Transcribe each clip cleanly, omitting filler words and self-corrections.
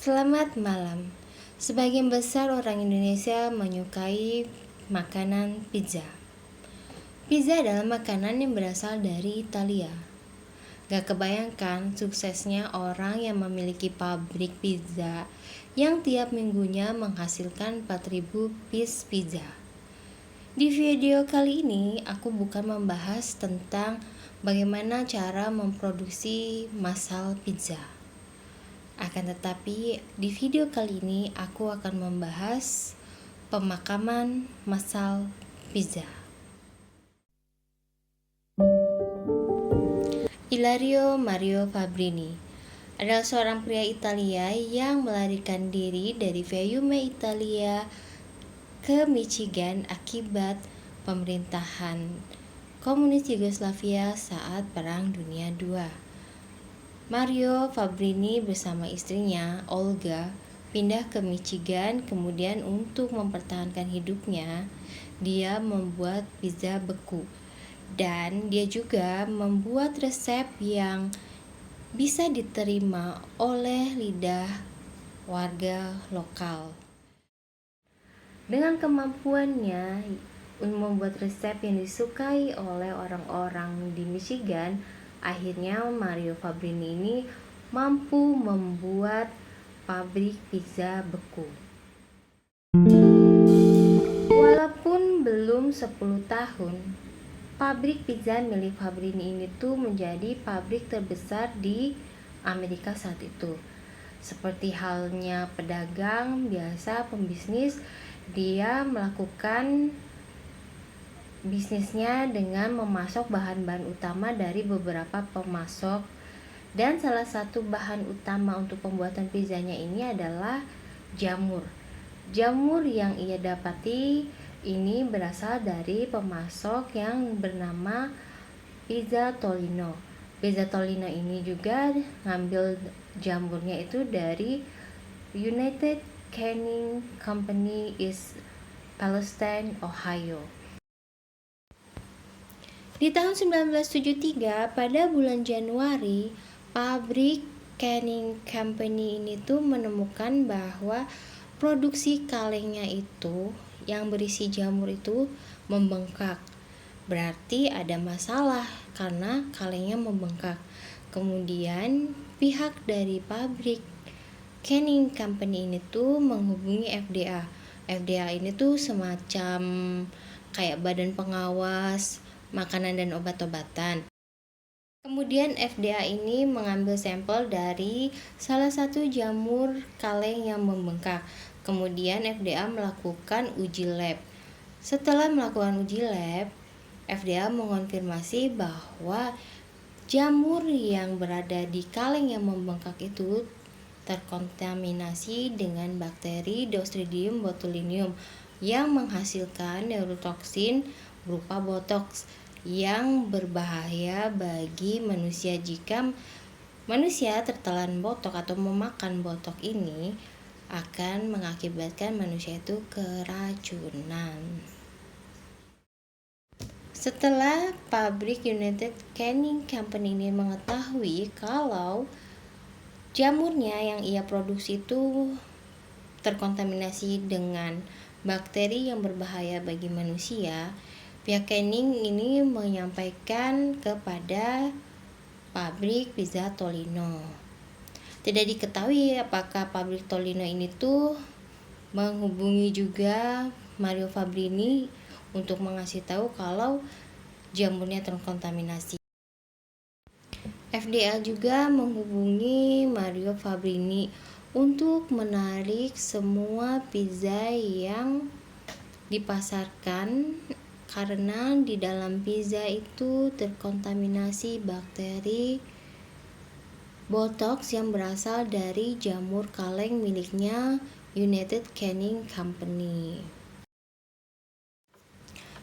Selamat malam. Sebagian besar orang Indonesia menyukai makanan pizza. Pizza adalah makanan yang berasal dari Italia. Gak kebayangkan suksesnya orang yang memiliki pabrik pizza yang tiap minggunya menghasilkan 4.000 piece pizza. Di video kali ini aku bukan membahas tentang bagaimana cara memproduksi massal pizza. Akan tetapi, di video kali ini aku akan membahas pemakaman massal pizza. Ilario Mario Fabrini adalah seorang pria Italia yang melarikan diri dari Fiume, Italia ke Michigan akibat pemerintahan komunis Yugoslavia saat Perang Dunia II. Mario Fabrini bersama istrinya, Olga, pindah ke Michigan. Kemudian untuk mempertahankan hidupnya, dia membuat pizza beku. Dan dia juga membuat resep yang bisa diterima oleh lidah warga lokal. Dengan kemampuannya membuat resep yang disukai oleh orang-orang di Michigan, akhirnya Mario Fabrini ini mampu membuat pabrik pizza beku. Walaupun belum 10 tahun, pabrik pizza milik Fabrini ini tuh menjadi pabrik terbesar di Amerika saat itu. Seperti halnya pedagang biasa, pembisnis, dia melakukan bisnisnya dengan memasok bahan-bahan utama dari beberapa pemasok, dan salah satu bahan utama untuk pembuatan pizzanya ini adalah jamur. Jamur yang ia dapati ini berasal dari pemasok yang bernama Pizza Tolino. Pizza Tolino ini juga ngambil jamurnya itu dari United Canning Company East Palestine, Ohio. Di tahun 1973, pada bulan Januari, pabrik Canning Company ini tuh menemukan bahwa produksi kalengnya itu yang berisi jamur itu membengkak. Berarti ada masalah karena kalengnya membengkak. Kemudian pihak dari pabrik Canning Company ini tuh menghubungi FDA. FDA ini tuh semacam kayak badan pengawas makanan dan obat-obatan. Kemudian FDA ini mengambil sampel dari salah satu jamur kaleng yang membengkak. Kemudian FDA melakukan uji lab. Setelah melakukan uji lab, FDA mengonfirmasi bahwa jamur yang berada di kaleng yang membengkak itu terkontaminasi dengan bakteri Clostridium botulinum yang menghasilkan neurotoksin berupa botox yang berbahaya bagi manusia. Jika manusia tertelan botok atau memakan botok ini, akan mengakibatkan manusia itu keracunan. Setelah pabrik United Canning Company ini mengetahui kalau jamurnya yang ia produksi itu terkontaminasi dengan bakteri yang berbahaya bagi manusia, pihak Canning ini menyampaikan kepada pabrik pizza Tolino. Tidak diketahui apakah pabrik Tolino ini tuh menghubungi juga Mario Fabrini untuk mengasih tahu kalau jamurnya terkontaminasi. FDA juga menghubungi Mario Fabrini untuk menarik semua pizza yang dipasarkan karena di dalam pizza itu terkontaminasi bakteri botox yang berasal dari jamur kaleng miliknya United Canning Company.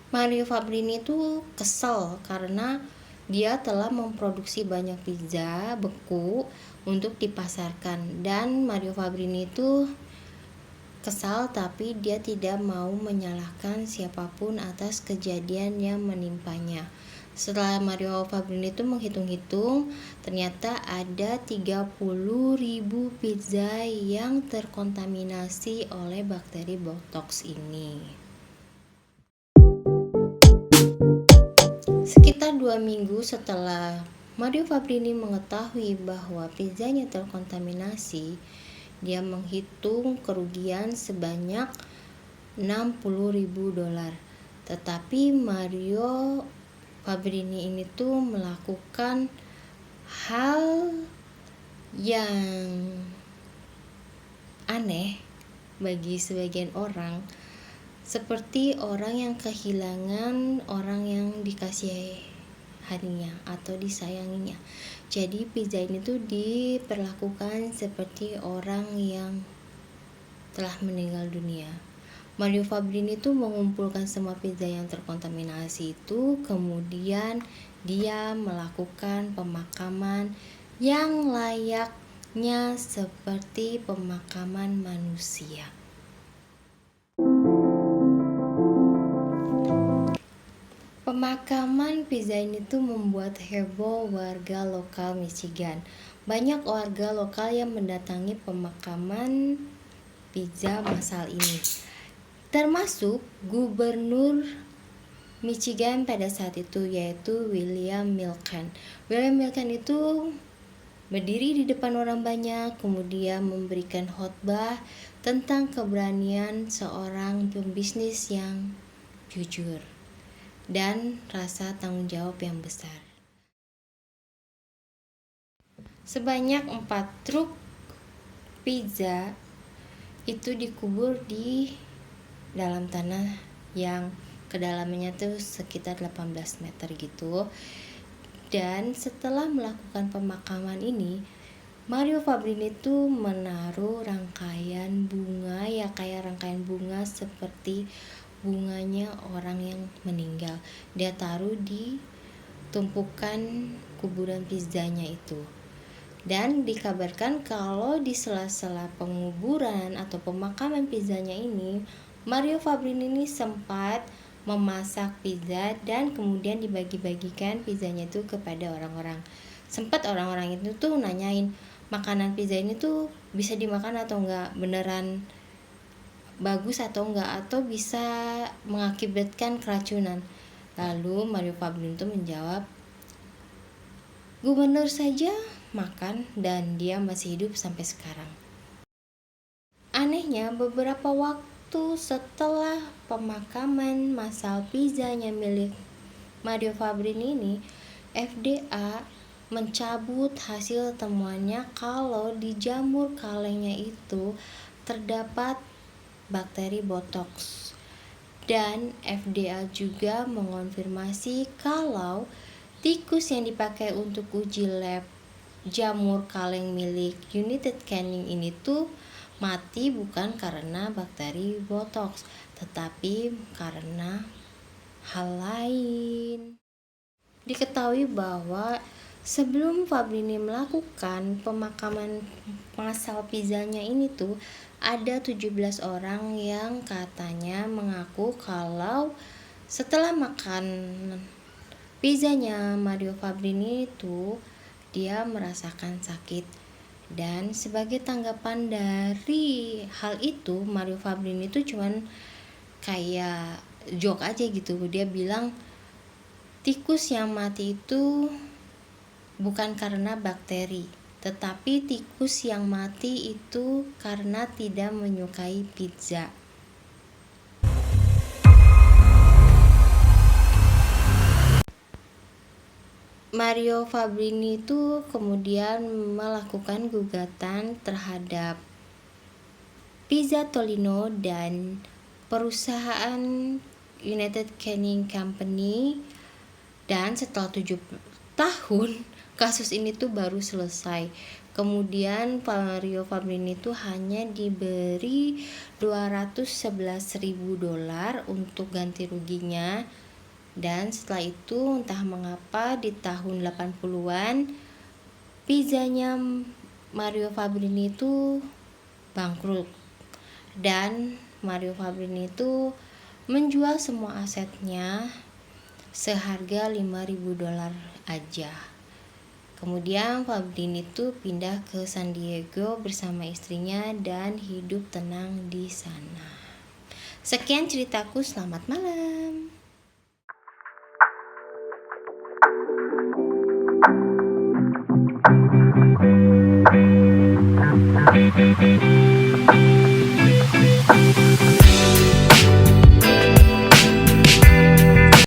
Mario Fabrini itu kesal karena dia telah memproduksi banyak pizza beku untuk dipasarkan, dan Mario Fabrini itu kesal, tapi dia tidak mau menyalahkan siapapun atas kejadian yang menimpanya. Setelah Mario Fabrini itu menghitung-hitung, ternyata ada 30.000 pizza yang terkontaminasi oleh bakteri botox ini. Sekitar 2 minggu setelah Mario Fabrini mengetahui bahwa pizzanya terkontaminasi, dia menghitung kerugian sebanyak $60.000. Tetapi Mario Fabrini ini tuh melakukan hal yang aneh bagi sebagian orang, seperti orang yang kehilangan orang yang dikasihaninya atau disayanginya. Jadi pizza ini tuh diperlakukan seperti orang yang telah meninggal dunia. Mario Fabrini itu mengumpulkan semua pizza yang terkontaminasi itu, kemudian dia melakukan pemakaman yang layaknya seperti pemakaman manusia. Pemakaman pizza ini tuh membuat heboh warga lokal Michigan. Banyak warga lokal yang mendatangi pemakaman pizza massal ini, termasuk Gubernur Michigan pada saat itu, yaitu William Milken. William Milken itu berdiri di depan orang banyak, kemudian memberikan khotbah tentang keberanian seorang pembisnis yang jujur dan rasa tanggung jawab yang besar. Sebanyak 4 truk pizza itu dikubur di dalam tanah yang kedalamannya tuh sekitar 18 meter gitu. Dan setelah melakukan pemakaman ini, Mario Fabrini itu menaruh rangkaian bunga, ya kayak rangkaian bunga seperti bunganya orang yang meninggal. Dia taruh di tumpukan kuburan pizzanya itu. Dan dikabarkan kalau di sela-sela penguburan atau pemakaman pizzanya ini, Mario Fabrini ini sempat memasak pizza dan kemudian dibagi-bagikan pizzanya itu kepada orang-orang. Sempat orang-orang itu tuh nanyain, makanan pizza ini tuh bisa dimakan atau enggak, beneran bagus atau enggak, atau bisa mengakibatkan keracunan. Lalu Mario Fabrini itu menjawab, gubernur saja makan dan dia masih hidup sampai sekarang. Anehnya, beberapa waktu setelah pemakaman massal pizzanya milik Mario Fabrini ini, FDA mencabut hasil temuannya kalau di jamur kalengnya itu terdapat bakteri botox. Dan FDA juga mengonfirmasi kalau tikus yang dipakai untuk uji lab jamur kaleng milik United Canning ini tuh mati bukan karena bakteri botox, tetapi karena hal lain. Diketahui bahwa sebelum Fabrini melakukan pemakaman massal pizzanya ini tuh ada 17 orang yang katanya mengaku kalau setelah makan pizzanya Mario Fabrini itu dia merasakan sakit. Dan sebagai tanggapan dari hal itu, Mario Fabrini itu cuman kayak joke aja gitu. Dia bilang tikus yang mati itu bukan karena bakteri, tetapi tikus yang mati itu karena tidak menyukai pizza. Mario Fabrini itu kemudian melakukan gugatan terhadap Pizza Tolino dan perusahaan United Canning Company, dan setelah 7 tahun kasus ini tuh baru selesai. Kemudian Mario Fabrini itu hanya diberi $211.000 untuk ganti ruginya. Dan setelah itu entah mengapa di tahun 80-an pizzanya Mario Fabrini itu bangkrut. Dan Mario Fabrini itu menjual semua asetnya seharga $5.000 aja. Kemudian Fabrin itu pindah ke San Diego bersama istrinya dan hidup tenang di sana. Sekian ceritaku, selamat malam.